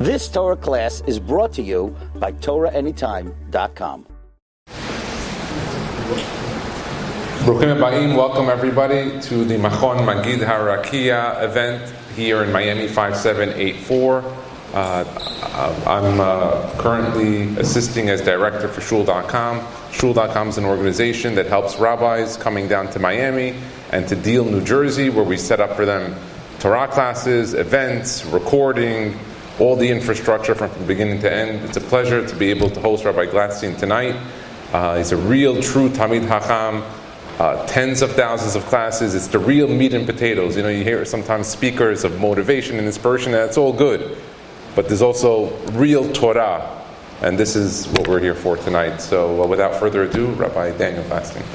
This Torah class is brought to you by TorahAnytime.com. Bruchim Habayim, welcome everybody to the Machon Maggid Harakiah event here in Miami 5784. I'm currently assisting as director for Shul.com. Shul.com is an organization that helps rabbis coming down to Miami and to Deal, New Jersey, where we set up for them Torah classes, events, recording, all the infrastructure from beginning to end. It's a pleasure to be able to host Rabbi Glatstein tonight. He's a real, true Talmid Chacham. Tens of thousands of classes. It's the real meat and potatoes. You know, you hear sometimes speakers of motivation and inspiration, and that's all good. But there's also real Torah, and this is what we're here for tonight. So without further ado, Rabbi Daniel Glatstein.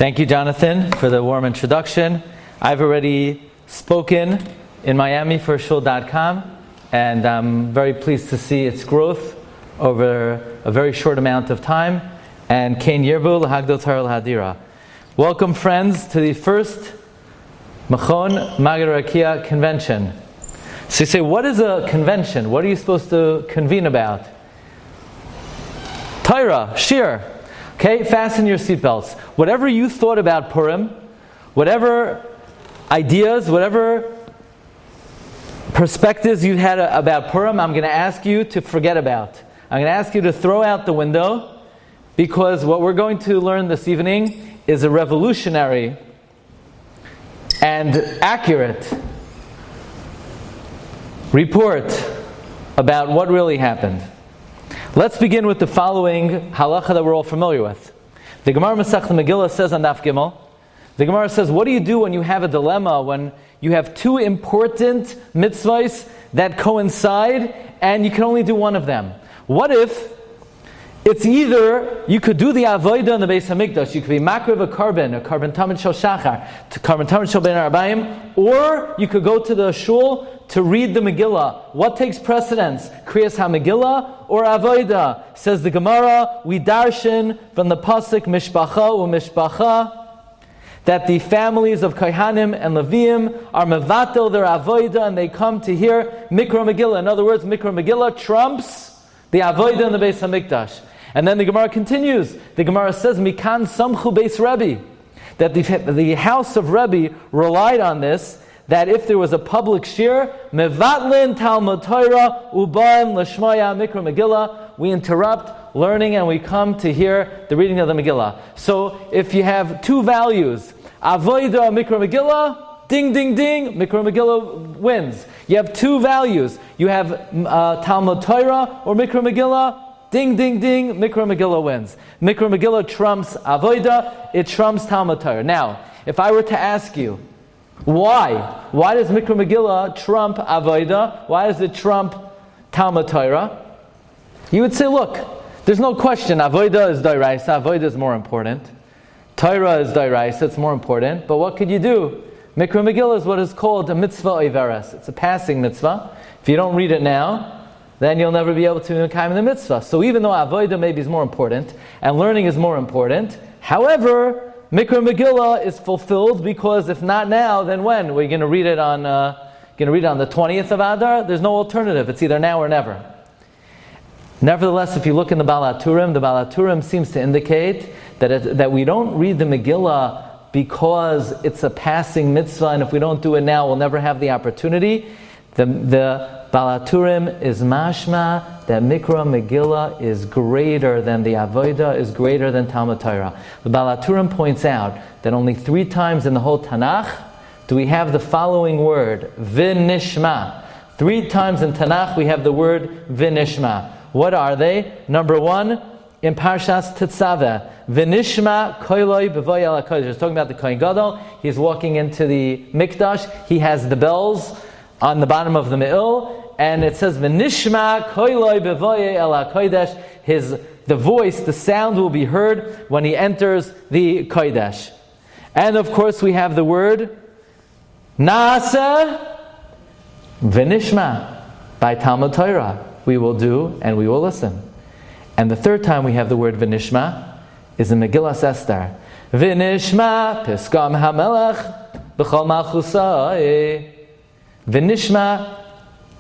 Thank you, Jonathan, for the warm introduction. I've already spoken in Miami for Shul.com, and I'm very pleased to see its growth over a very short amount of time. And Kain Yirbu L'Hagdol Torah L'Hadira. Welcome, friends, to the first Machon Maggid Harakiah convention. So you say, what is a convention? What are you supposed to convene about? Torah, Shir. Okay, fasten your seatbelts. Whatever you thought about Purim, whatever ideas, whatever perspectives you had about Purim, I'm going to ask you to forget about. I'm going to ask you to throw out the window, because what we're going to learn this evening is a revolutionary and accurate report about what really happened. Let's begin with the following halacha that we're all familiar with. The Gemara Masechet Megillah says on Daf Gimel, the Gemara says, what do you do when you have a dilemma, when you have two important mitzvahs that coincide and you can only do one of them? What if it's either you could do the avodah in the Beis Hamikdash, you could be makriv a carbon tamid shel shachar, to carbon tamid shel ben arbaim, or you could go to the shul to read the Megillah. What takes precedence? Kriyas HaMegillah or avodah? Says the Gemara, we darshan from the pasuk mishpacha u'mishpacha that the families of Kohanim and Leviim are mevatel their avodah and they come to hear Mikra Megillah. In other words, Mikra Megillah trumps the avodah in the Beis Hamikdash. And then the Gemara continues. The Gemara says, Mikan samchu beis Rebbe, that the house of Rebbe relied on this, that if there was a public shir, mevatlin Talmud Torah uban l'shmaya Mikra Megillah, we interrupt learning and we come to hear the reading of the Megillah. So if you have two values, avodah Mikra Megillah, ding ding ding, Mikra Megillah wins. You have two values. You have Talmud Torah or Mikra Megillah, ding ding ding, Mikra Megillah wins. Mikra Megillah trumps avodah, it trumps Talmud Torah. Now, if I were to ask you, why does Mikra Megillah trump avodah? Why does it trump Talmud Torah? You would say, look, there's no question, avodah is d'oraisa, avodah is more important. Torah is d'oraisa, it's more important. But what could you do? Mikra Megillah is what is called a mitzvah overes. It's a passing mitzvah. If you don't read it now, then you'll never be able to make the mitzvah. So even though avodah maybe is more important, and learning is more important, however, Mikra Megillah is fulfilled, because if not now, then when? We're going to read it on the 20th of Adar? There's no alternative. It's either now or never. Nevertheless, if you look in the Baal HaTurim seems to indicate that we don't read the Megillah because it's a passing mitzvah, and if we don't do it now, we'll never have the opportunity. The Baal HaTurim is mashma that Mikra Megillah is greater than the avodah, is greater than Talmud Torah. The Baal HaTurim points out that only 3 times in the whole Tanakh do we have the following word, v'nishma. 3 times in Tanakh we have the word v'nishma. What are they? Number 1, in Parshas Tetzaveh, v'nishma koiloi b'voy al HaKodesh. It's talking about the Kohen Gadol. He's walking into the Mikdash. He has the bells on the bottom of the Me'il, and it says v'nishma koiloi b'voy al HaKodesh. The voice, the sound will be heard when he enters the Kodesh. And of course we have the word Naaseh v'nishma by Talmud Torah. we will do and we will listen. And the third time we have the word v'nishma is in Megillas Esther. V'nishma piskam hamelech b'chol malchusai. V'nishma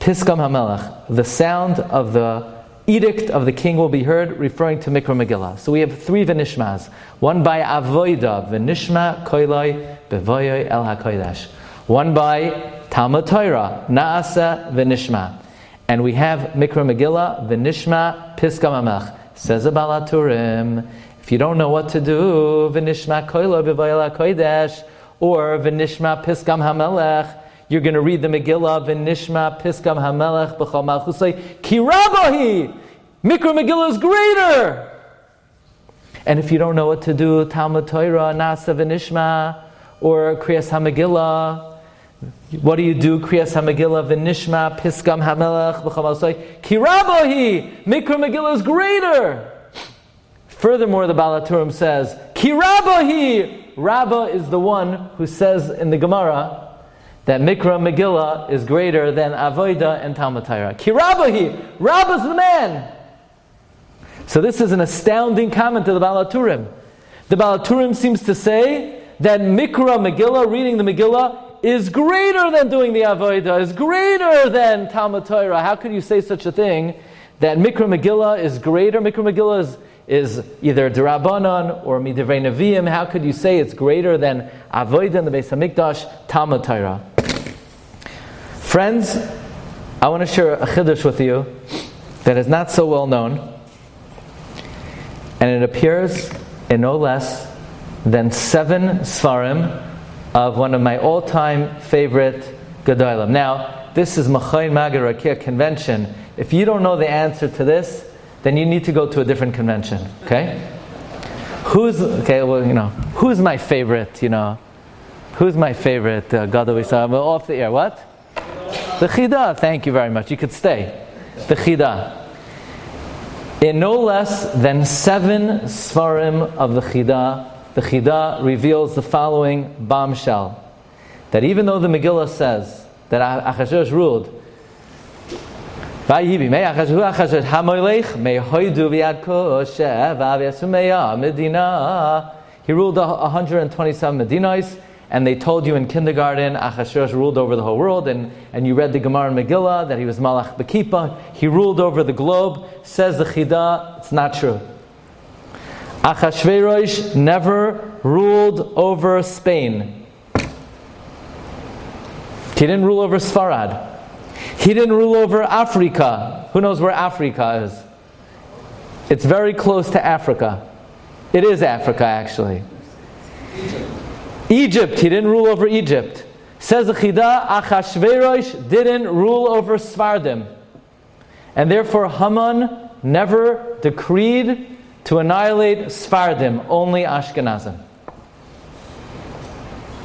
piskam hamelech. The sound of the edict of the king will be heard, referring to Mikra Megillah. So we have three v'nishmas. One by avoida, v'nishma koiloi bevoyoi el hakodesh. One by Talmud Torah, naasa v'nishma. And we have Mikra Megillah, v'nishma piskam hamelech. Says a Baal HaTurim, if you don't know what to do, v'nishma koiloi bevoyoi el hakodesh, or v'nishma piskam hamelech, you're going to read the Megillah, v'nishma piskam hamelech b'chol malchusai ki rabahi. Mikra Megillah is greater. And if you don't know what to do, Talmud Torah, nasa v'nishma, or Kriyas HaMegillah, what do you do? Kriyas HaMegillah, v'nishma piskam hamelech b'chol malchusai ki rabahi. Mikra Megillah is greater. Furthermore, the Baal HaTurim says, ki rabahi. Rabbah is the one who says in the Gemara that Mikra Megillah is greater than Avoida and Talmud Torah. Ki Rabbahi! Rabbah's the man! So this is an astounding comment to the Baal HaTurim. The Baal HaTurim seems to say that Mikra Megillah, reading the Megillah, is greater than doing the Avoida, is greater than Talmud Torah. How could you say such a thing? That Mikra Megillah is greater? Mikra Megillah is either D'Rabbanan or Midivrei Nevi'im. How could you say it's greater than Avodah in the Beis HaMikdash, Talmud Torah? Friends, I want to share a chiddush with you that is not so well known, and it appears in no less than 7 Sefardim of one of my all-time favorite Gedolim. Now, this is Machon Maggid Harakiah convention. If you don't know the answer to this, then you need to go to a different convention. Okay? Who's my favorite? Who's my favorite Gadol Yisrael? Well, off the air. What? The Chida. Thank you very much. You could stay. The Chida. In no less than 7 Sefarim of the Chida reveals the following bombshell: that even though the Megillah says that Achashverosh ruled, he ruled 127 Medinas, and they told you in kindergarten Achashverosh ruled over the whole world, and you read the Gemara in Megillah that he was Malach B'Kippah, he ruled over the globe. Says the Chida, it's not true. Achashverosh never ruled over Spain. He didn't rule over Sfarad. He didn't rule over Africa. Who knows where Africa is? It's very close to Africa. It is Africa, actually. Egypt. He didn't rule over Egypt. Says the Chida, Achashverosh didn't rule over Sefardim. And therefore Haman never decreed to annihilate Sefardim, only Ashkenazim.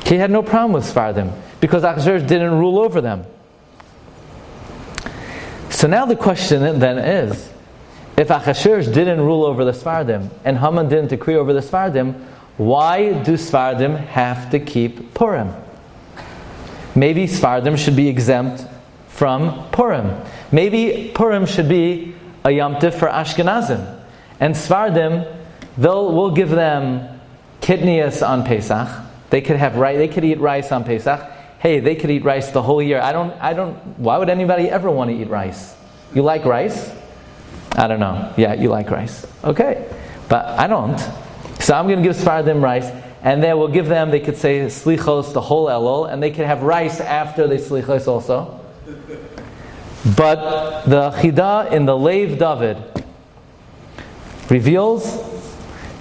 He had no problem with Sefardim, because Achashverosh didn't rule over them. So now the question then is, if Achashverosh didn't rule over the Sefardim, and Haman didn't decree over the Sefardim, why do Sefardim have to keep Purim? Maybe Sefardim should be exempt from Purim. Maybe Purim should be a Yom Tov for Ashkenazim. And Sefardim, we'll give them kitnias on Pesach. They could have rice. They could eat rice on Pesach. Hey, they could eat rice the whole year. Why would anybody ever want to eat rice? You like rice? I don't know. Yeah, you like rice. Okay. But I don't. So I'm going to give Sefardim rice, and then we'll give them, they could say slichos, the whole elul, and they could have rice after they slichos also. But the Chida in the Leiv David reveals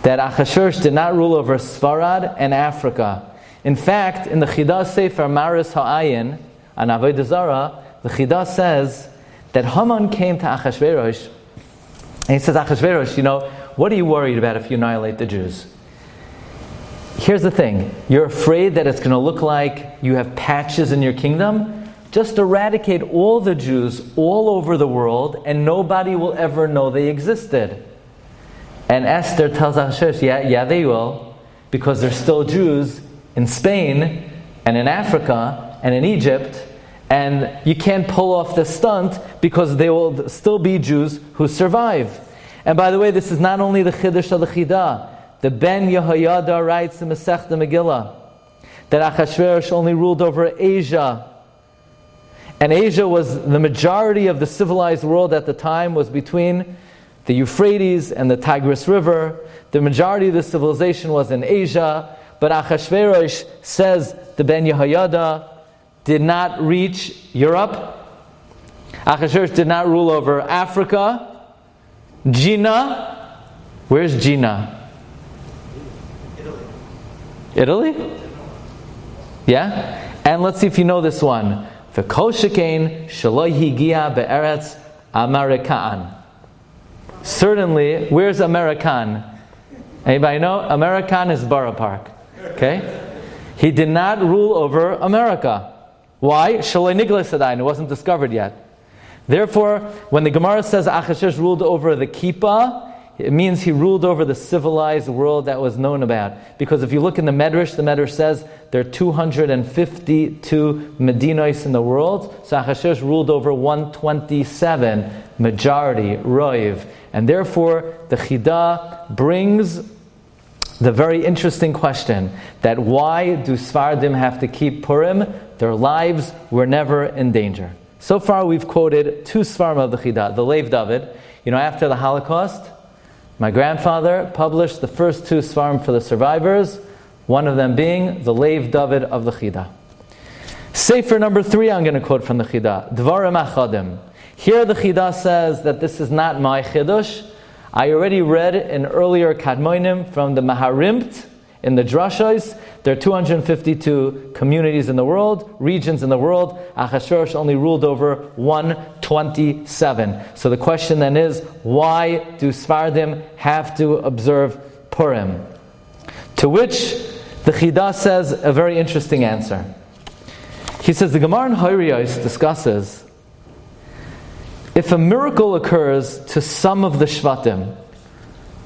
that Achashverosh did not rule over Sfarad and Africa. In fact, in the Chida Sefer Maris Ha'ayin on Avodah Zarah, the Chida says that Haman came to Achashverosh, and he says, Achashverosh, what are you worried about if you annihilate the Jews? Here's the thing. You're afraid that it's going to look like you have patches in your kingdom? Just eradicate all the Jews all over the world, and nobody will ever know they existed. And Esther tells Achashverosh, yeah, they will, because there's still Jews in Spain, and in Africa, and in Egypt, And you can't pull off the stunt because there will still be Jews who survive. And by the way, this is not only the Chiddush of the Chida. The Ben Yehoyada writes in Masechta Megillah that Achashverosh only ruled over Asia. And Asia was the majority of the civilized world at the time, was between the Euphrates and the Tigris River. The majority of the civilization was in Asia. But Achashverosh, says the Ben Yehoyada, did not reach Europe. Achashverosh did not rule over Africa. Gina, where's Gina? Italy? Yeah? And let's see if you know this one. V'kol shekain shelo higia be'eretz Amerikan. Certainly, where's Amerikan? Anybody know? Amerikan is Borough Park. Okay? He did not rule over America. Why? Shelo niglas adayin. It wasn't discovered yet. Therefore, when the Gemara says Achashverosh ruled over the Kippah, it means he ruled over the civilized world that was known about. Because if you look in the Medrash says there are 252 Medinos in the world. So Achashverosh ruled over 127, majority, Roiv. And therefore, the Chida brings the very interesting question that why do Sefardim have to keep Purim? Their lives were never in danger. So far we've quoted two Sfarim of the Chida, the Lev David. After the Holocaust, my grandfather published the first two Sfarim for the survivors, one of them being the Lev David of the Chida. Sefer number 3 I'm going to quote from the Chida, Dvarim Achadim. Here the Chida says that this is not my Chiddush. I already read in earlier Kadmonim from the Maharimt in the Drashos. There are 252 communities in the world, regions in the world. Achashverosh only ruled over 127. So the question then is, why do Sefardim have to observe Purim? To which the Chida says a very interesting answer. He says the Gemara in Horios discusses if a miracle occurs to some of the Shvatim,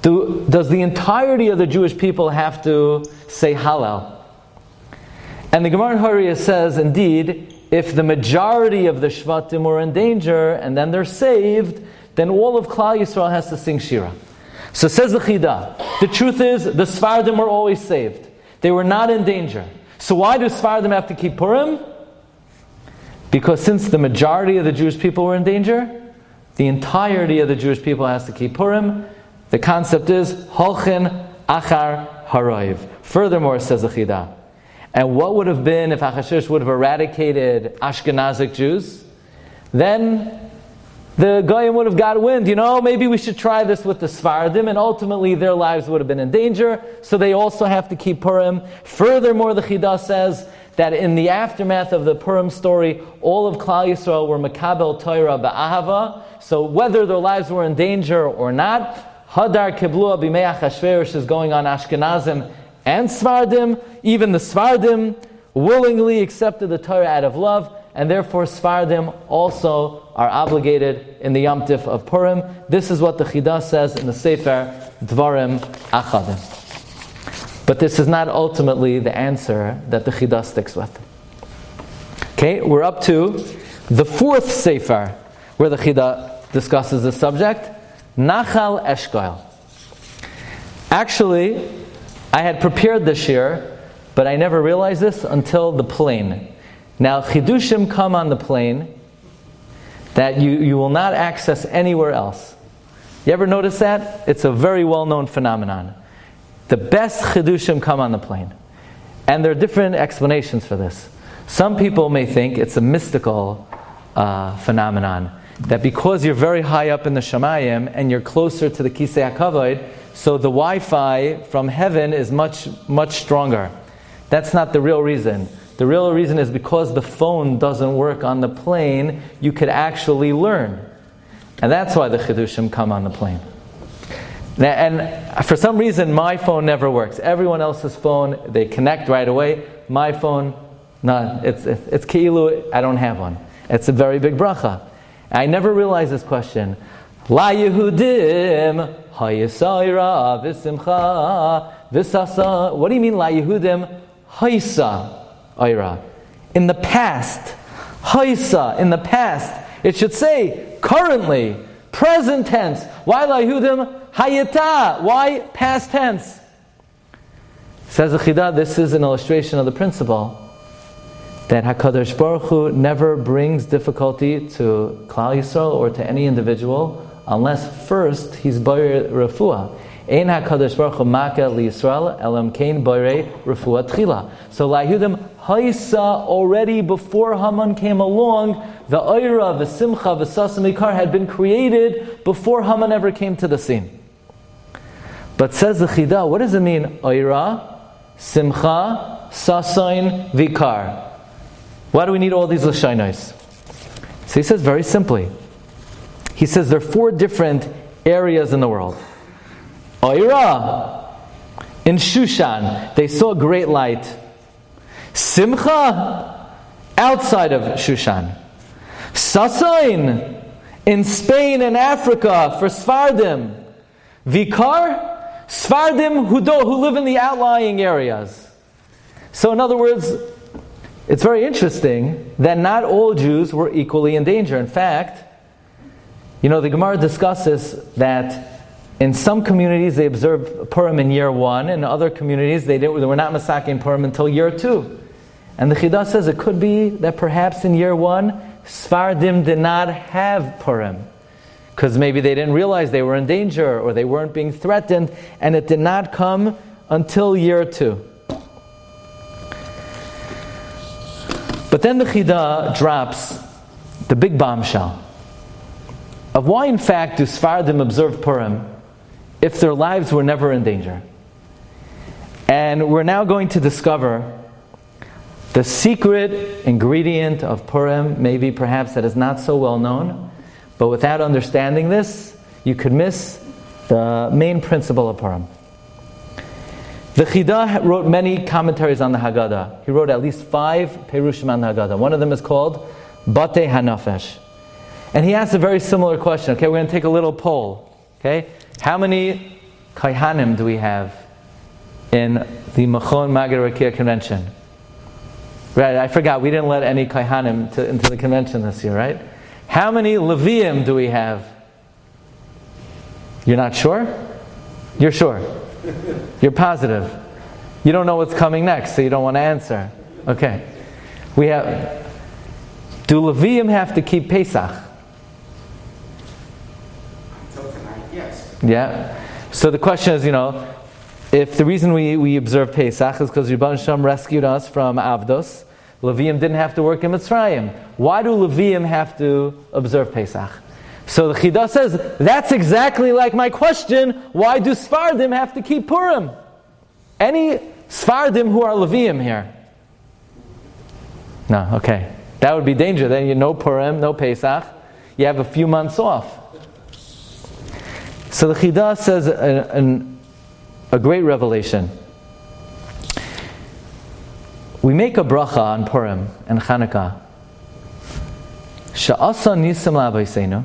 does the entirety of the Jewish people have to say Hallel? And the Gemara in Horios says, indeed, if the majority of the Shvatim were in danger and then they're saved, then all of Klal Yisrael has to sing Shira. So says the Chida, the truth is, the Sefardim were always saved. They were not in danger. So why do Sefardim have to keep Purim? Because since the majority of the Jewish people were in danger, the entirety of the Jewish people has to keep Purim. The concept is Holchin Achar Haroiv. Furthermore, says the Chida, and what would have been if Achashverosh would have eradicated Ashkenazic Jews? Then the Goyim would have got wind. Maybe we should try this with the Sefardim, and ultimately their lives would have been in danger, so they also have to keep Purim. Furthermore, the Chida says that in the aftermath of the Purim story, all of Klal Yisrael were Makabel Torah Ba'ahava, so whether their lives were in danger or not, Hadar Kiblua Bimei Achashverosh is going on Ashkenazim and Sefardim. Even the Sefardim willingly accepted the Torah out of love, and therefore Sefardim also are obligated in the Yom Tif of Purim. This is what the Chida says in the Sefer Dvarim Achadim. But this is not ultimately the answer that the Chida sticks with. Okay, we're up to the fourth Sefer where the Chida discusses the subject, Nachal Eshkol. Actually, I had prepared this year, but I never realized this until the plane. Now, Chidushim come on the plane that you will not access anywhere else. You ever notice that? It's a very well-known phenomenon. The best Chidushim come on the plane. And there are different explanations for this. Some people may think it's a mystical phenomenon, that because you're very high up in the Shamayim and you're closer to the Kisei HaKavod, so the Wi-Fi from heaven is much, much stronger. That's not the real reason. The real reason is because the phone doesn't work on the plane, you could actually learn. And that's why the Chidushim come on the plane. And for some reason, my phone never works. Everyone else's phone, they connect right away. My phone, no, it's Keilu, I don't have one. It's a very big bracha. I never realized this question. La Yehudim, Hayisayra, Visimcha, Visasa. What do you mean, La Yehudim, Hayisa, Ayra? In the past, Haisa, in the past. It should say currently, present tense. Why Lahudim? Hayata. Why past tense? Says the Chida, this is an illustration of the principle that HaKadosh Baruch Hu never brings difficulty to Klal Yisrael or to any individual unless first he's boyer refuah. Ein HaKadosh Baruch Hu makeh liYisrael elam kein boyer refuah tchila. So Lahudim Haisa, already before Haman came along, the Oira, the Simcha, the Sasam Ikar had been created before Haman ever came to the scene. But says the Chida, what does it mean? Oira, Simcha, Sasain, Vikar. Why do we need all these Lashonos? So he says very simply. He says there are 4 different areas in the world. Oira, in Shushan, they saw great light. Simcha, outside of Shushan. Sasain, in Spain and Africa, for Sefardim. Vikar, Sefardim who live in the outlying areas. So in other words, it's very interesting that not all Jews were equally in danger. In fact, the Gemara discusses that in some communities they observed Purim in year 1, in other communities they were not masaking Purim until year 2. And the Chida says it could be that perhaps in year 1, Sefardim did not have Purim, because maybe they didn't realize they were in danger or they weren't being threatened, and it did not come until year 2. But then the Chida drops the big bombshell of why in fact do Sefardim observe Purim if their lives were never in danger. And we're now going to discover the secret ingredient of Purim, maybe perhaps that is not so well known, but without understanding this, you could miss the main principle of Purim. The Chida wrote many commentaries on the Haggadah. He wrote at least 5 Perushim on the Haggadah. One of them is called Batei HaNafesh. And he asked a very similar question. Okay, we're going to take a little poll. Okay, how many Kaihanim do we have in the Machon Maggid Harakiah convention? Right, I forgot, we didn't let any Kaihanim into the convention this year, right? How many Leviim do we have? You're not sure? You're sure? You're positive? You don't know what's coming next, so you don't want to answer. Okay. Do Leviim have to keep Pesach? Until tonight, yes. Yeah. So the question is, if the reason we observe Pesach is because Rebbeinu Shem rescued us from Avdos, Leviim didn't have to work in Mitzrayim. Why do Leviim have to observe Pesach? So the Chida says, that's exactly like my question, why do Sefardim have to keep Purim? Any Sefardim who are Leviim here? No, okay. That would be danger. Then you no Purim, no Pesach. You have a few months off. So the Chida says a great revelation. We make a bracha on Purim and Chanukah. Sha'asa nisim la'avoseinu.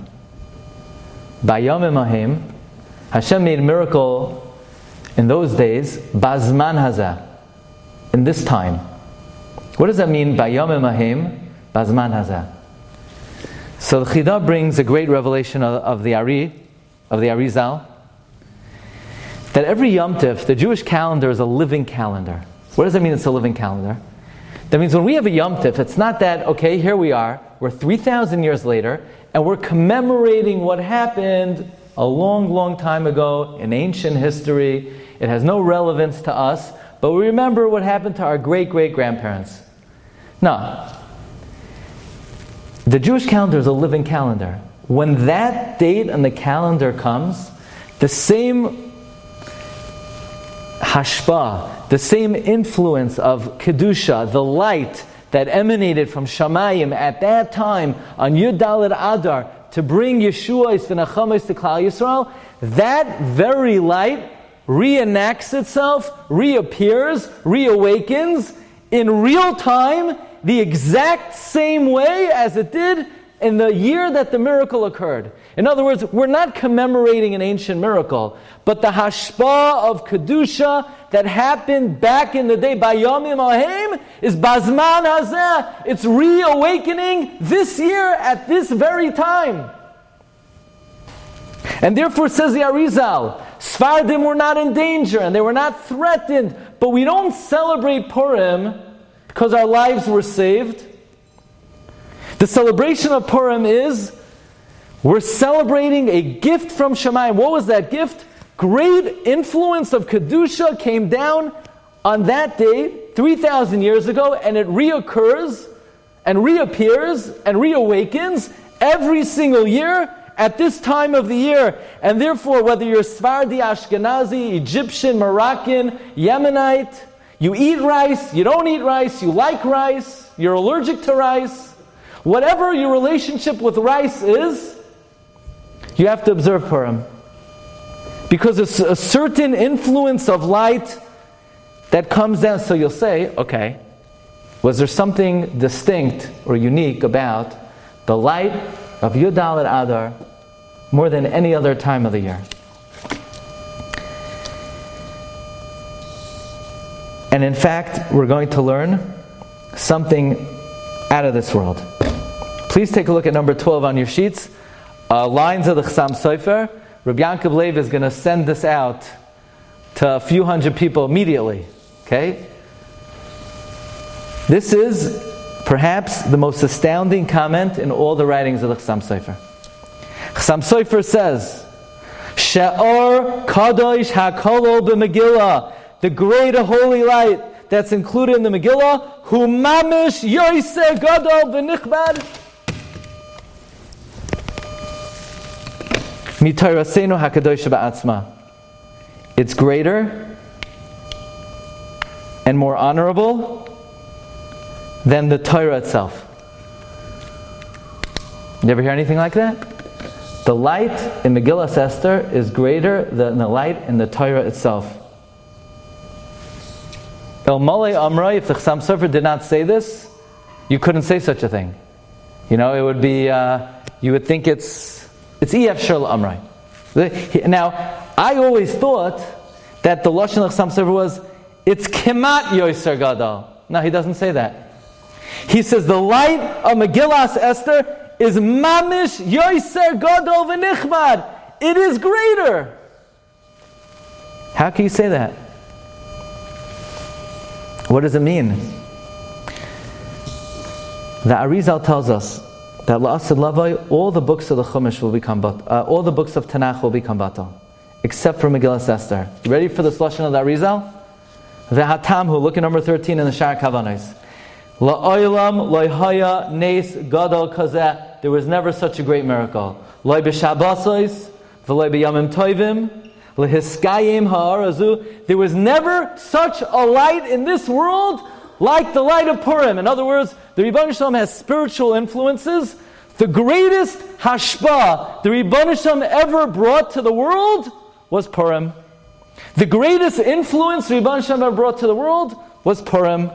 Bayom MMH, Hashem made a miracle in those days, Bazman Hazeh, in this time. What does that mean, Bayom MMH, Bazman Hazeh? So the Chida brings a great revelation of the Arizal, that every Yom Tif, the Jewish calendar is a living calendar. What does that mean it's a living calendar? That means when we have a Yom Tif, it's not that, okay, here we are, we're 3,000 years later, and we're commemorating what happened a long, long time ago in ancient history. It has no relevance to us, but we remember what happened to our great-great-grandparents. No. The Jewish calendar is a living calendar. When that date on the calendar comes, the same hashpah, the same influence of Kedusha, the light that emanated from Shamayim at that time on Yud Daled Adar to bring Yeshua Isv'Nachamis to Klal Yisrael, that very light reenacts itself, reappears, reawakens in real time, the exact same way as it did in the year that the miracle occurred. In other words, we're not commemorating an ancient miracle, but the hashpah of Kedusha that happened back in the day by Yomim Ahem is Bazman Hazeh. It's reawakening this year at this very time. And therefore, says the Arizal, Sefardim were not in danger and they were not threatened, but we don't celebrate Purim because our lives were saved. The celebration of Purim is, we're celebrating a gift from Shemayim. What was that gift? Great influence of Kedusha came down on that day, 3,000 years ago, and it reoccurs, and reappears, and reawakens every single year at this time of the year. And therefore, whether you're Sephardi, Ashkenazi, Egyptian, Moroccan, Yemenite, you eat rice, you don't eat rice, you like rice, you're allergic to rice, whatever your relationship with rice is, you have to observe Purim. Because it's a certain influence of light that comes down. So you'll say, okay, was there something distinct or unique about the light of Yud Dalet Adar more than any other time of the year? And in fact, we're going to learn something out of this world. Please take a look at number 12 on your sheets. Lines of the Chassam Sofer. Rabbi Yankov Lev is going to send this out to a few hundred people immediately. Okay? This is perhaps the most astounding comment in all the writings of the Chassam Sofer. Chassam Sofer says, She'or Kadosh HaKolol b'Megillah, the great holy light that's included in the Megillah, Hu Mamish Yoiseh Gadol v'Nichbad, Mitorasenu HaKadosh Ba'atzma. It's greater and more honorable than the Torah itself. You ever hear anything like that? The light in Megillas Esther is greater than the light in the Torah itself. El Malei Amrei, if the Chassam Sofer did not say this, you couldn't say such a thing. You know, it would be, you would think it's Ef Shel Amrei. Now, I always thought that the Lashon of Chassam Sofer was, it's Kemat Yoiser Gadol. No, he doesn't say that. He says the light of Megillas Esther is Mamish Yoiser Gadol v'Nichbad. It is greater. How can you say that? What does it mean? The Arizal tells us that La'asad Lavai, all the books of the Chumash will become all the books of Tanakh will become batal, except for Megillas Esther. You ready for this lashon of the Arizal? Ve'hatamhu, look at number 13 in the Shar Kavanos. La'olam lo'haya nes gadol kazeh. There was never such a great miracle. Lo'i b'shabbasos v'lo'i b'yamim toivim lehiskayim ha'arazu. There was never such a light in this world like the light of Purim. In other words, the Rebbeinu Shalom has spiritual influences. The greatest hashpah the Rebbeinu Shalom ever brought to the world was Purim. The greatest influence the Rebbeinu Shalom ever brought to the world was Purim.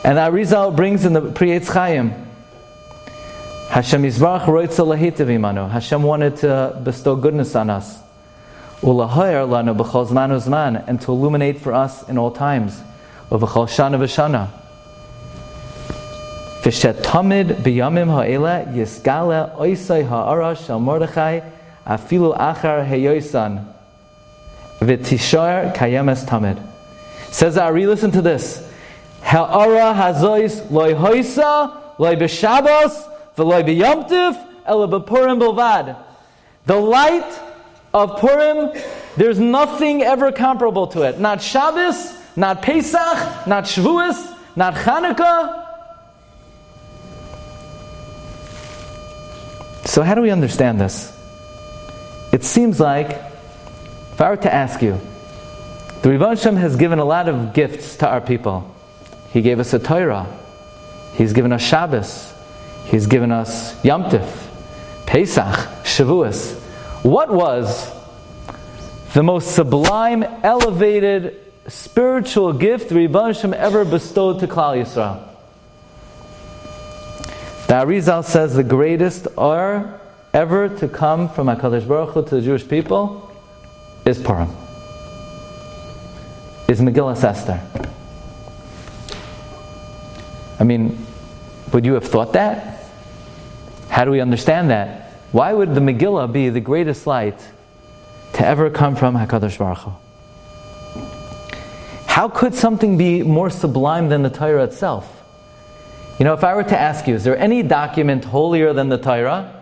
And Arizal brings in the Pri Eitz Chaim, Hashem Yisbarach roitza lahitav imanu. Hashem wanted to bestow goodness on us. Ulahoyer lanu b'chol zman uzman, and to illuminate for us in all times. Uv'chol shana v'shana. V'shet tamid b'yamim ha'ela yisgale oisai ha'ara shel Mordechai afilu achar heyoisan v'tishar kayemes tamid. Says Ari, listen to this. Ha'ara hazois loy hoisa loy b'shabos v'loy b'yomtiv ela b'purim bilvad. The light of Purim, there's nothing ever comparable to it. Not Shabbos, not Pesach, not Shavuos, not Chanukah. So how do we understand this? It seems like, if I were to ask you, the Rebbeinu Shalom has given a lot of gifts to our people. He gave us a Torah. He's given us Shabbos. He's given us Yom Tov, Pesach, Shavuos. What was the most sublime, elevated, spiritual gift the Rebbeinu Shalom ever bestowed to Klal Yisrael? The Arizal says the greatest are ever to come from HaKadosh Baruch Hu to the Jewish people is Purim, is Megillas Esther. I mean, would you have thought that? How do we understand that? Why would the Megillah be the greatest light to ever come from HaKadosh Baruch Hu? How could something be more sublime than the Torah itself? You know, if I were to ask you, is there any document holier than the Torah?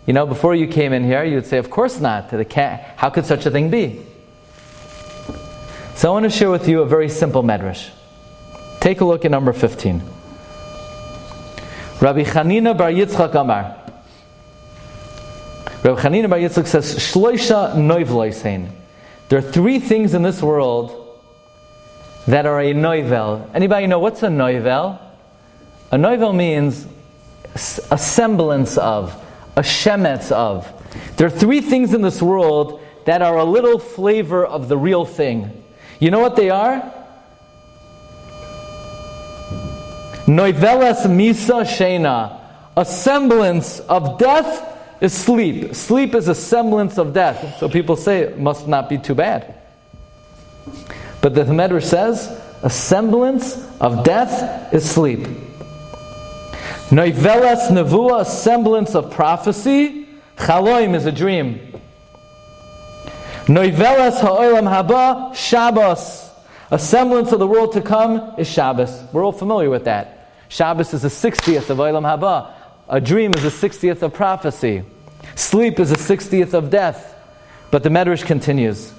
You know, before you came in here, you would say, of course not. How could such a thing be? So I want to share with you a very simple medrash. Take a look at number 15. Rabbi Chanina bar Yitzchak Amar. Rabbi Chanina bar Yitzchak says, Shloisha noivloisein. There are three things in this world that are a noivel. Anybody know what's a noivel? A noivel means a semblance of, a shemetz of. There are three things in this world that are a little flavor of the real thing. You know what they are? Noivelas misa shena. A semblance of death is sleep. Sleep is a semblance of death. So people say it must not be too bad. But the Medrash says a semblance of death is sleep. Noivelas nevuah, a semblance of prophecy. Chaloim is a dream. Noivelas ha'olam haba, Shabbos. A semblance of the world to come is Shabbos. We're all familiar with that. Shabbos is the 60th of olam haba. A dream is the 60th of prophecy. Sleep is the 60th of death. But the Medrash continues.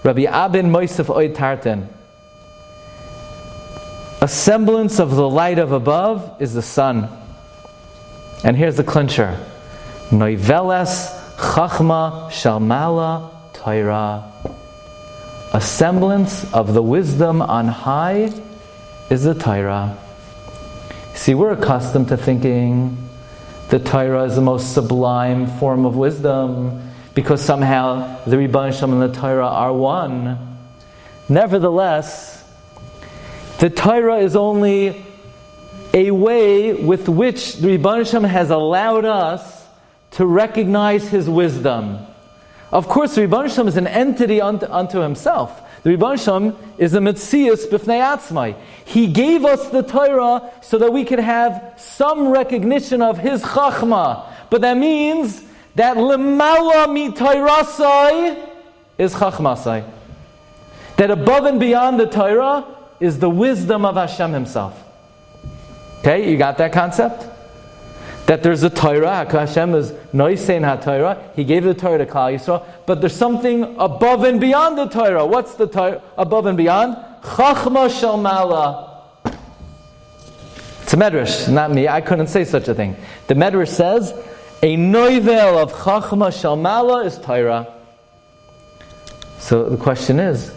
Rabbi Abin Moisef Oid Tartan. A semblance of the light of above is the sun. And here's the clincher. Noiveles chachma shalmala Torah. A semblance of the wisdom on high is the Torah. See, we're accustomed to thinking the Torah is the most sublime form of wisdom because somehow the Rebbeinu Shalom and the Torah are one. Nevertheless, the Torah is only a way with which the Rebbeinu Shalom has allowed us to recognize His wisdom. Of course, the Rebbeinu Shalom is an entity unto Himself. The Rebbeinu Shalom is a Metzius b'fnei atzmai. He gave us the Torah so that we could have some recognition of His Chachma. But that means that lemala mi Torasai is Chachmasai. That above and beyond the Torah is the wisdom of Hashem Himself. Okay, you got that concept? That there's a Torah, Hashem is Noisein HaTorah, He gave the Torah to Kallah Yisrael, but there's something above and beyond the Torah. What's the Torah above and beyond? Chachma Shel Mala. It's a Medrash, not me, I couldn't say such a thing. The Medrash says, a noivel of Chachma Shel Mala is Torah. So the question is,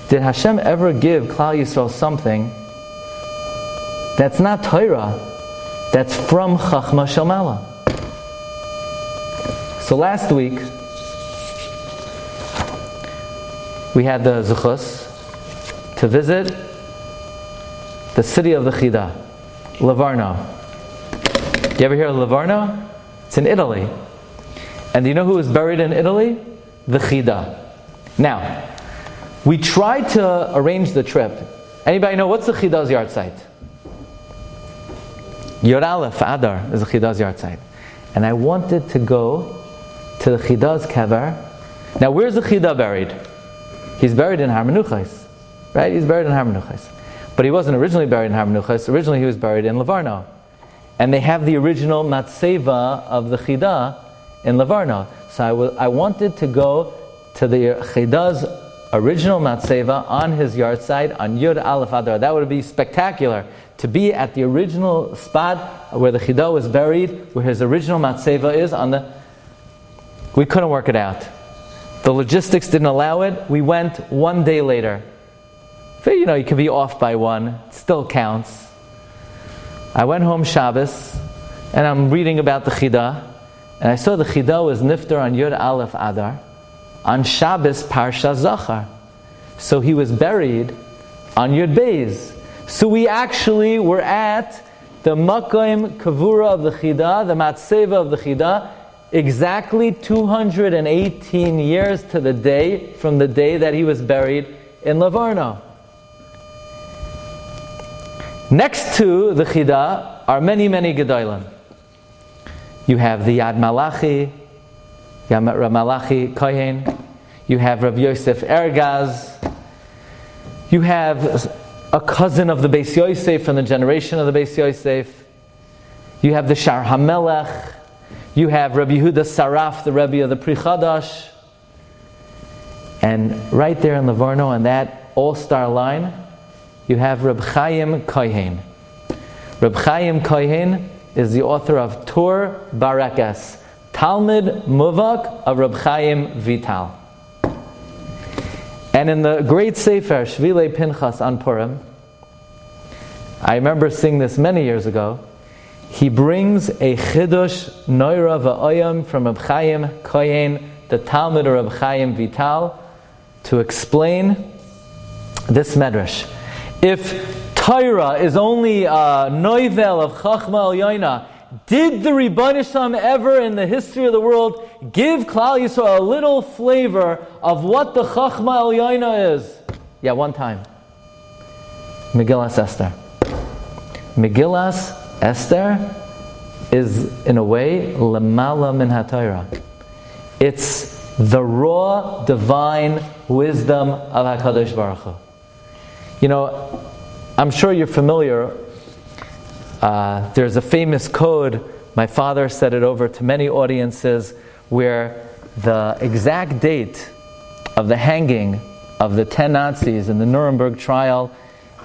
did Hashem ever give Kallah Yisrael something that's not Torah, that's from Chachma Shel Mala? So last week, we had the Zechus to visit the city of the Chida, Livorno. You ever hear of Livorno? It's in Italy. And do you know who was buried in Italy? The Chida. Now, we tried to arrange the trip. Anybody know what's the Chida's yard site? Yod Aleph Adar is the Chida's yard site. And I wanted to go to the Chida's kever. Now, where's the Chida buried? He's buried in Har Menuchos, right? He's buried in Har Menuchos. But he wasn't originally buried in Har Menuchos. Originally, he was buried in Livorno. And they have the original matzeva of the Chida in Livorno. So I wanted to go to the Chida's original matzeva on his yard site on Yud Aleph Adar. That would be spectacular, to be at the original spot where the Chida was buried, where his original matzeva is on the... We couldn't work it out. The logistics didn't allow it. We went one day later. So, you know, you can be off by one. It still counts. I went home Shabbos, and I'm reading about the Chida, and I saw the Chida was nifter on Yud Aleph Adar, on Shabbos Parsha Zachar. So he was buried on Yud Beis. So we actually were at the Makom Kavura of the Chida, the Matseva of the Chida, exactly 218 years to the day from the day that he was buried in Livorno. Next to the Chida are many, many Gedolim. You have the Yad Malachi, Rab Malachi Kohen. You have Rabbi Yosef Ergaz. You have a cousin of the Beis Yosef from the generation of the Beis Yosef. You have the Shar HaMelech. You have Rabbi Yehuda Saraf, the Rebbe of the Pri Chadash. And right there in Livorno, on that all-star line, you have Reb Chaim Kohen. Reb Chaim Kohen is the author of Tur Barakes, Talmud Muvak of Reb Chaim Vital. And in the great Sefer, Shvilei Pinchas on Purim, I remember seeing this many years ago, he brings a Chidush Noira V'Oyam from Reb Chaim Kohen, the Talmud of Reb Chaim Vital, to explain this medrash. If Torah is only a noivel of Chachma Elyoina, did the Rebbeinu Shalom ever in the history of the world give Klal Yisrael a little flavor of what the Chachma Elyoina is? Yeah, one time. Megillas Esther. Megillas Esther is, in a way, Lamala min HaTorah. It's the raw, divine wisdom of HaKadosh Baruch Hu. You know, I'm sure you're familiar. There's a famous code, my father said it over to many audiences, where the exact date of the hanging of the 10 Nazis in the Nuremberg trial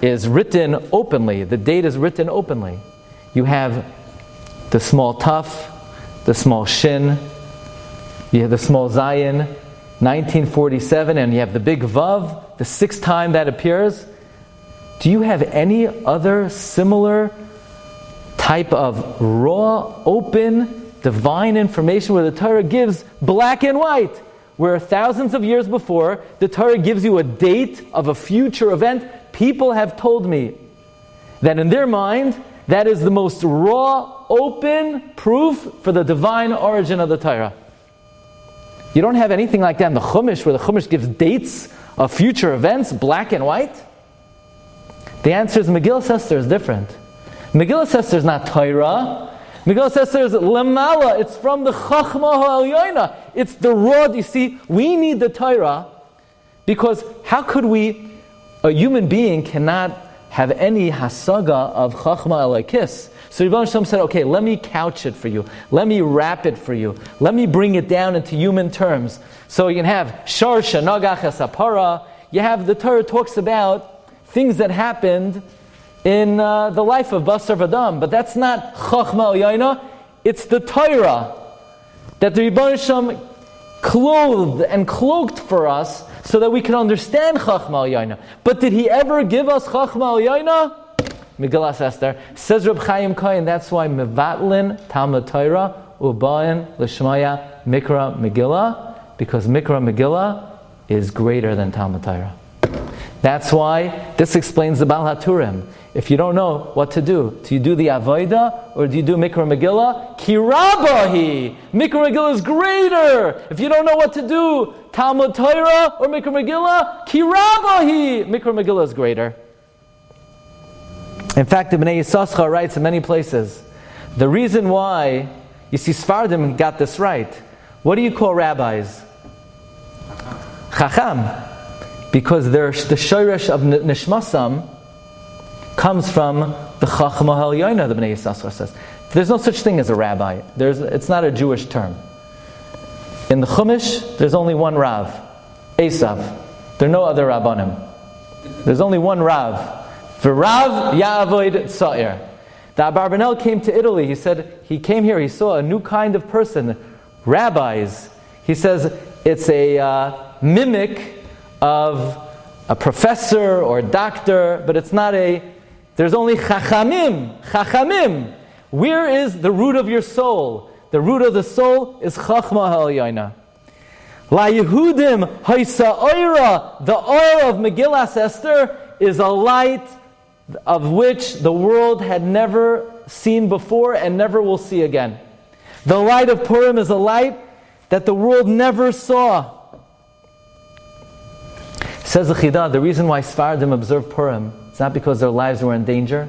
is written openly. The date is written openly. You have the small Taf, the small Shin, you have the small Zayin, 1947, and you have the big Vav, the 6th time that appears. Do you have any other similar type of raw, open, divine information where the Torah gives black and white, where thousands of years before, the Torah gives you a date of a future event? People have told me that in their mind, that is the most raw, open proof for the divine origin of the Torah. You don't have anything like that in the Chumash, where the Chumash gives dates of future events, black and white? The answer is Megillas Esther is different. Megillas Esther is not Torah. Megillas Esther is Lamala. It's from the Chachma Ha'elyoina. It's the raw. You see, we need the Torah because how could we, a human being cannot have any hasaga of Chachma Elokis. So Rebbeinu Shalom said, okay, let me couch it for you. Let me wrap it for you. Let me bring it down into human terms. So you can have Sharsha, Nagach, Sapara. You have, the Torah talks about things that happened in the life of Basar V'Dam. But that's not Chachma Elyoina. It's the Torah that the Rebbeinu Shalom clothed and cloaked for us so that we can understand Chachma Elyoina. But did he ever give us Chachma Elyoina? Megillas Esther. Says Reb Chaim Kohen, that's why Mevatlin Talmud Torah Ubain L'Shmaya Mikra Megillah, because Mikra Megillah is greater than Talmud Torah. That's why this explains the Baal HaTurim. If you don't know what to do you do the Avodah or do you do Mikra Megillah? Kirabahi! Mikra Megillah is greater! If you don't know what to do, Talmud Torah or Mikra Megillah? Kirabahi! Mikra Megillah is greater. In fact, the Bnei Yissaschar writes in many places, the reason why, you see, Sefardim got this right. What do you call rabbis? Chacham. Because the shoresh of Nishmasam comes from the Chachma Ha'elyoina, the Bnei Yissaschar says. There's no such thing as a rabbi. It's not a Jewish term. In the Chumash, there's only one Rav, Esav. There are no other Rabbanim. There's only one Rav. V'Rav Ya'avoid Tza'ir. The Abarbanel came to Italy. He said, he came here, he saw a new kind of person, rabbis. He says, it's a mimic of a professor or doctor, but it's not there's only Chachamim. Where is the root of your soul? The root of the soul is Chachma Ha'elyoina. La Yehudim Haisa Oira, the oil of Megillas Esther is a light of which the world had never seen before and never will see again. The light of Purim is a light that the world never saw. Says the Chida, the reason why Sefardim observe Purim, it's not because their lives were in danger.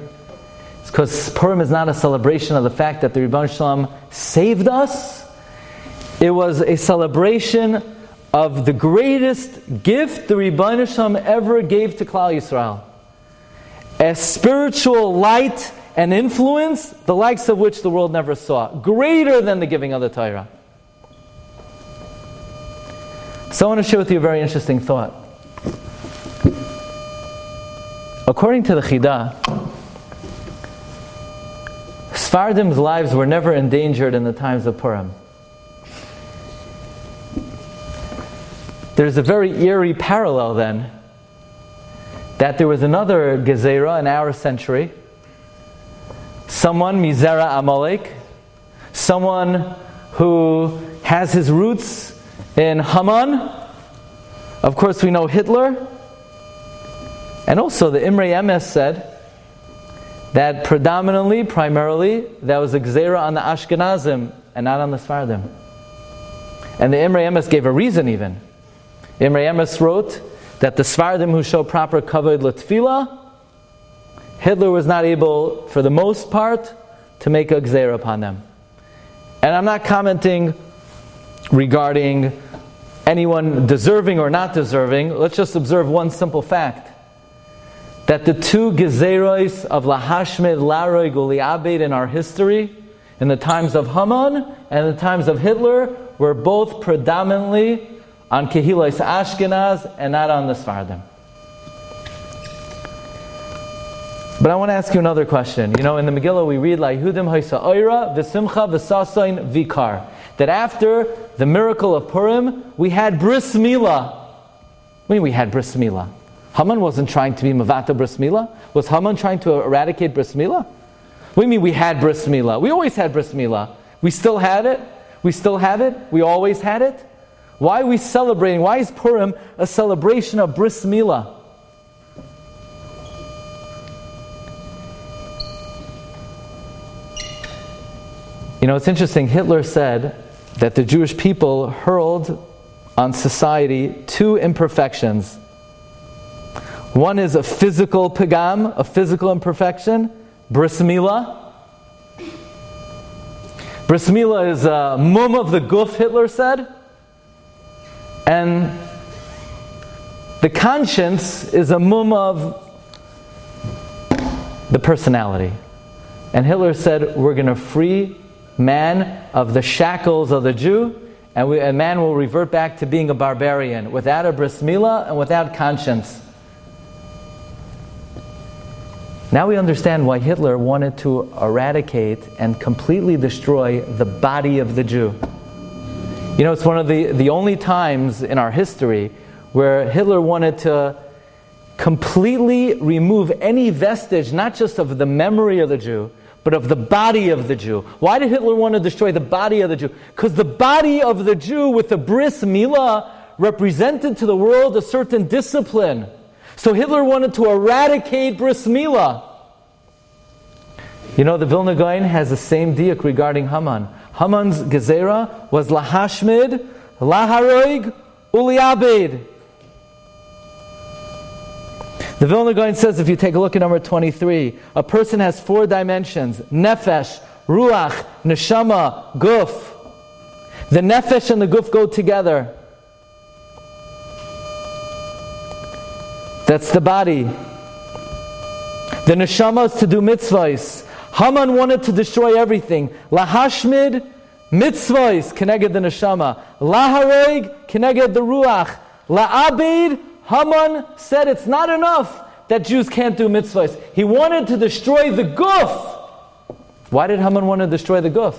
It's because Purim is not a celebration of the fact that the Rebbeinu Shalom saved us. It was a celebration of the greatest gift the Rebbeinu Shalom ever gave to Klal Yisrael. A spiritual light and influence, the likes of which the world never saw. Greater than the giving of the Torah. So I want to share with you a very interesting thought. According to the Chida, Sefardim's lives were never endangered in the times of Purim. There's a very eerie parallel then, that there was another Gezerah in our century, someone, Mizera Amalek, someone who has his roots in Haman. Of course we know Hitler. And also the Imrei Emes said that primarily, that was a Gezerah on the Ashkenazim and not on the Sefardim. And the Imrei Emes gave a reason even. Imrei Emes wrote that the Sefardim who show proper kavod l'tefillah, Hitler was not able, for the most part, to make a Gezerah upon them. And I'm not commenting regarding anyone deserving or not deserving. Let's just observe one simple fact. That the two Gezeros of Lahashmid, Laroig, Uliabed in our history, in the times of Haman and the times of Hitler, were both predominantly on Kehilas Ashkenaz and not on the Sefardim. But I want to ask you another question. You know, in the Megillah we read, La'ihudim haisa oira, v'simcha v'sasain vikar. That after the miracle of Purim, we had bris milah. What do you mean we had bris milah? Haman wasn't trying to be Mavata bris milah. Was Haman trying to eradicate bris milah? What do you mean we had bris milah? We always had bris milah. We still had it. We still have it. We always had it. Why are we celebrating? Why is Purim a celebration of bris milah? You know, it's interesting. Hitler said that the Jewish people hurled on society two imperfections. One is a physical pagam, a physical imperfection, bris milah. Bris milah is a mum of the guf, Hitler said. And the conscience is a mum of the personality. And Hitler said, we're going to free man of the shackles of the Jew, and man will revert back to being a barbarian, without a bris milah and without conscience. Now we understand why Hitler wanted to eradicate and completely destroy the body of the Jew. You know, it's one of the only times in our history where Hitler wanted to completely remove any vestige, not just of the memory of the Jew, but of the body of the Jew. Why did Hitler want to destroy the body of the Jew? Because the body of the Jew with the bris milah represented to the world a certain discipline. So Hitler wanted to eradicate bris milah. You know, the Vilna Gaon has the same diuk regarding Haman. Haman's gezerah was lahashmid, laharoig, uliabed. The Vilna Gaon says, if you take a look at number 23, a person has 4 dimensions: nefesh, ruach, neshama, guf. The nefesh and the guf go together. That's the body. The neshama is to do mitzvahs. Haman wanted to destroy everything. Lahashmid, mitzvahs, keneged the neshama. Lahareg, keneged the ruach. La'abed, Haman said it's not enough that Jews can't do mitzvahs. He wanted to destroy the guf. Why did Haman want to destroy the guf?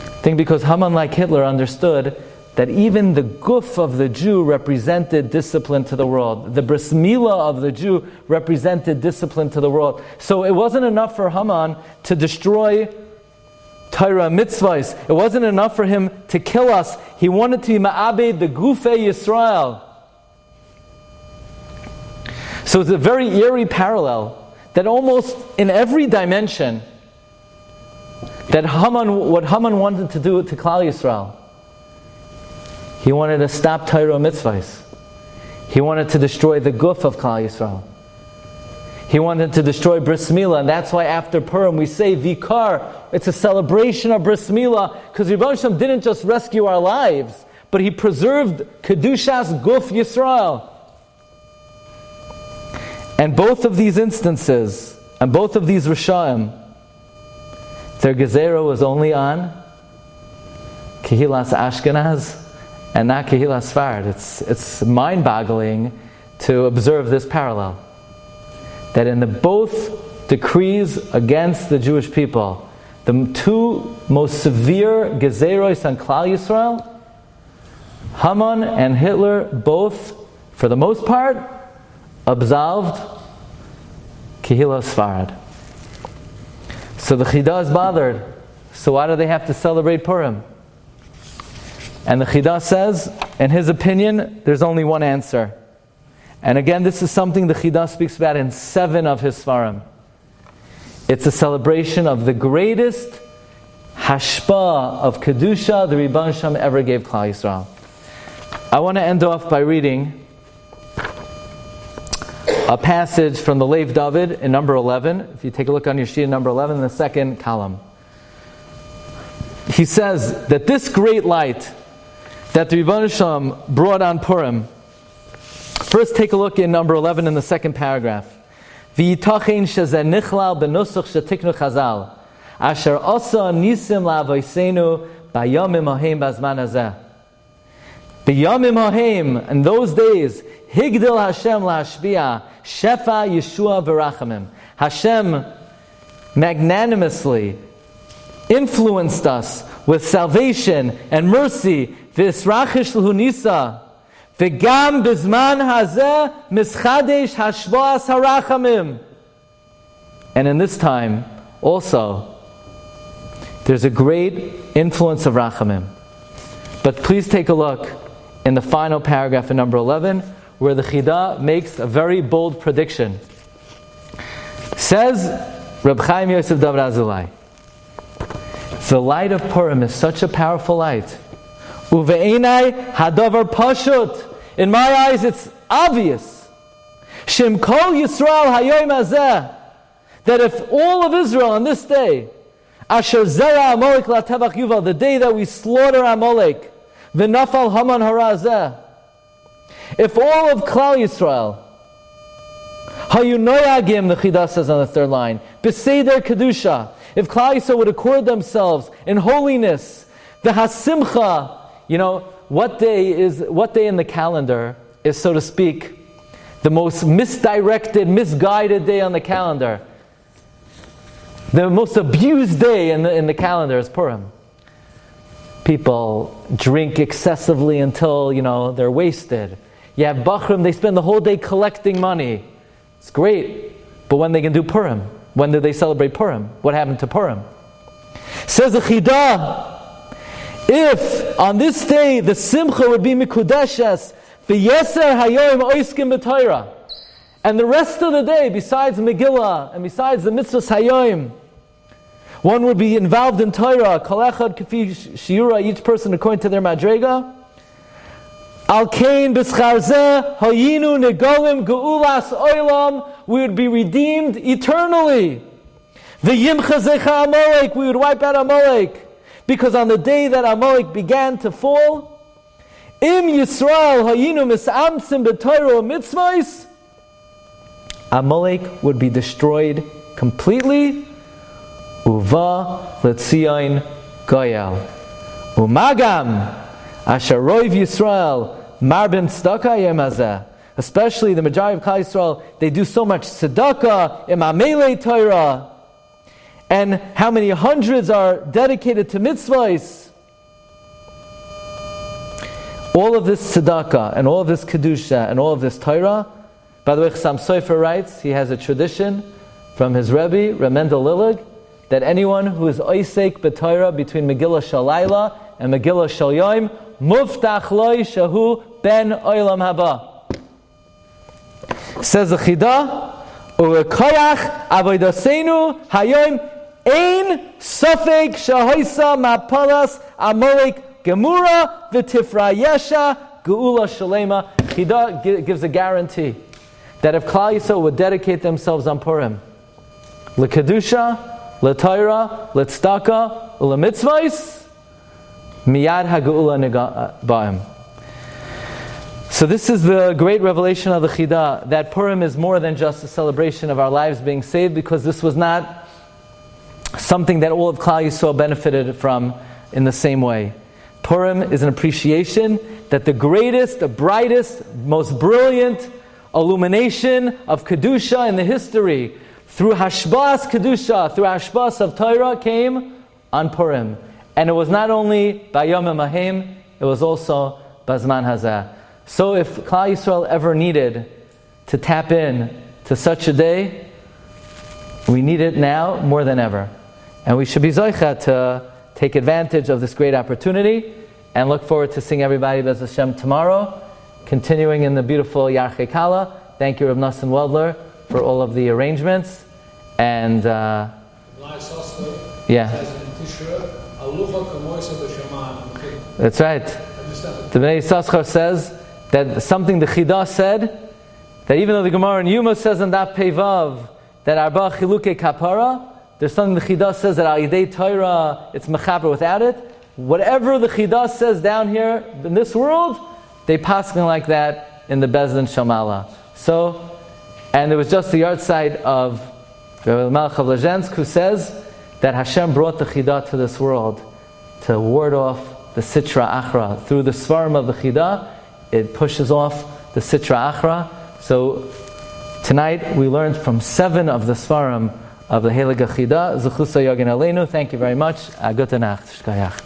I think because Haman, like Hitler, understood that even the guf of the Jew represented discipline to the world. The bris milah of the Jew represented discipline to the world. So it wasn't enough for Haman to destroy Torah mitzvahs. It wasn't enough for him to kill us. He wanted to be ma'abed the gufei Yisrael. So it's a very eerie parallel that almost in every dimension, that what Haman wanted to do to Kallah Yisrael, he wanted to stop Torah mitzvahs. He wanted to destroy the guf of Kallah Yisrael. He wanted to destroy Bris Milah, and that's why after Purim we say Vikar. It's a celebration of Bris Milah, because Rebbeinu Shem didn't just rescue our lives, but He preserved Kedushas Guf Yisrael. And both of these instances, and both of these Rishaim, their Gezerah was only on Kehilas Ashkenaz and not Kehilas Sfard. It's mind-boggling to observe this parallel. That in the both decrees against the Jewish people, the two most severe Gezeros on Klal Yisrael, Haman and Hitler both, for the most part, absolved Kehilas Sfard. So the Chida is bothered. So why do they have to celebrate Purim? And the Chida says, in his opinion, there's only one answer. And again, this is something the Chida speaks about in 7 of his Sfarim. It's a celebration of the greatest hashpah of Kedusha the Rebbeinu Shem ever gave Klal Yisrael. I want to end off by reading a passage from the Lev David in number 11. If you take a look on your sheet, number 11, in the second column. He says that this great light that the Rebbeinu Shem brought on Purim. First, take a look in number 11 in the second paragraph. V'yitachen shezeh nichlal b'nusach shetiknu chazal, asher asa nisim la'avoseinu b'yamim hahem b'zman hazeh. B'yamim hahem, in those days, higdil Hashem la'ashbiya, shefa Yeshua v'rachamim. Hashem magnanimously influenced us with salvation and mercy. V'israchish l'hunisa. V'gam bizman hazeh mischadesh hashba'as harachamim. And in this time, also, there's a great influence of rachamim. But please take a look in the final paragraph in number 11, where the Chida makes a very bold prediction. Says Reb Chaim Yosef David Azulai, the light of Purim is such a powerful light. Uve'enai hadavar pashut. In my eyes, it's obvious. Shem kol Yisrael hayoim hazeh. That if all of Israel on this day, asher zera Amalek latevach yuval, the day that we slaughter Amalek, v'nafal Haman harazeh, if all of Klal Yisrael, hayunoyagim, the Chida says on the third line, b'seder kedusha, if Klal Yisrael would accord themselves in holiness, the hasimcha, what day in the calendar is, so to speak, the most misdirected, misguided day on the calendar? The most abused day in the calendar is Purim. People drink excessively until, they're wasted. You have Bachrim, they spend the whole day collecting money. It's great. But when they can do Purim? When do they celebrate Purim? What happened to Purim? Says the Chida, if on this day the Simcha would be Mikudeshes, v'yeser hayoim oiskim b'Torah, and the rest of the day, besides Megillah and besides the mitzvahs hayoim, one would be involved in Torah, kol echad kafi shiura, each person according to their madrega. Al kain b'schar zeh hayinu negolim geulas oilam, we would be redeemed eternally. V'yimcha zecha Amalek, we would wipe out Amalek. Because on the day that Amalek began to fall, Im Yisrael hayinu misamtsim b'Torah mitzvahs, Amalek would be destroyed completely. Uva letzion goyal. Umagam asher roiv Yisrael marbim tzedakah yom hazeh. Especially the majority of Klal Yisrael, they do so much tzedakah im amelei Torah. And how many hundreds are dedicated to mitzvahs? All of this tzedakah and all of this kedusha and all of this Torah. By the way, Chassam Sofer writes, he has a tradition from his Rebbe, Reb Mendel Lilig, that anyone who is oisek b'Torah between Megillah Shalayla and Megillah Shalyom, muftach loy shahu ben olam haba. Says the Chida, Ulekoyach avodaseinu hayom ein safek shahoisa mapalas amolik gemura v'tifrayesha geula shalema. Chida gives a guarantee that if Kallah Yisrael would dedicate themselves on Purim, l'kedusha, l'Torah, l'tzedakah, u'lemitzvos, miyad ha'geula ba'im. So this is the great revelation of the Chida, that Purim is more than just a celebration of our lives being saved, because this was not something that all of Kallah Yisrael benefited from in the same way. Purim is an appreciation that the greatest, the brightest, most brilliant illumination of Kedusha in the history, through Hashbas Kedusha, through Hashbas of Torah, came on Purim. And it was not only Bayom Mahim, it was also Bazman Hazeh. So if Kallah Yisrael ever needed to tap in to such a day, we need it now more than ever. And we should be zoicha to take advantage of this great opportunity, and look forward to seeing everybody Bez Hashem tomorrow, continuing in the beautiful Yarchei Kallah. Thank you, Reb Nosson Weldler, for all of the arrangements. And yeah, that's right. The Bnei Yissaschar says that something the Chida said, that even though the Gemara in Yuma says in Daf Pei Vav that Arba Chiluke Kapara, there's something the Chida says that Al Yidei Torah it's mechaber without it. Whatever the Chida says down here in this world, they paskin like that in the Bezdin Shamala. So, and there was just the Yarchei of Rabbi Melech of Lezhensk, who says that Hashem brought the Chida to this world to ward off the Sitra Achra. Through the Svarim of the Chida, it pushes off the Sitra Achra. So tonight we learned from 7 of the Svarim of the Heilige Chida. Zechusa Yagin Aleinu. Thank you very much. Gute Nacht. Shkayach.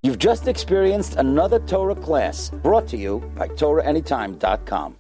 You've just experienced another Torah class brought to you by TorahAnytime.com.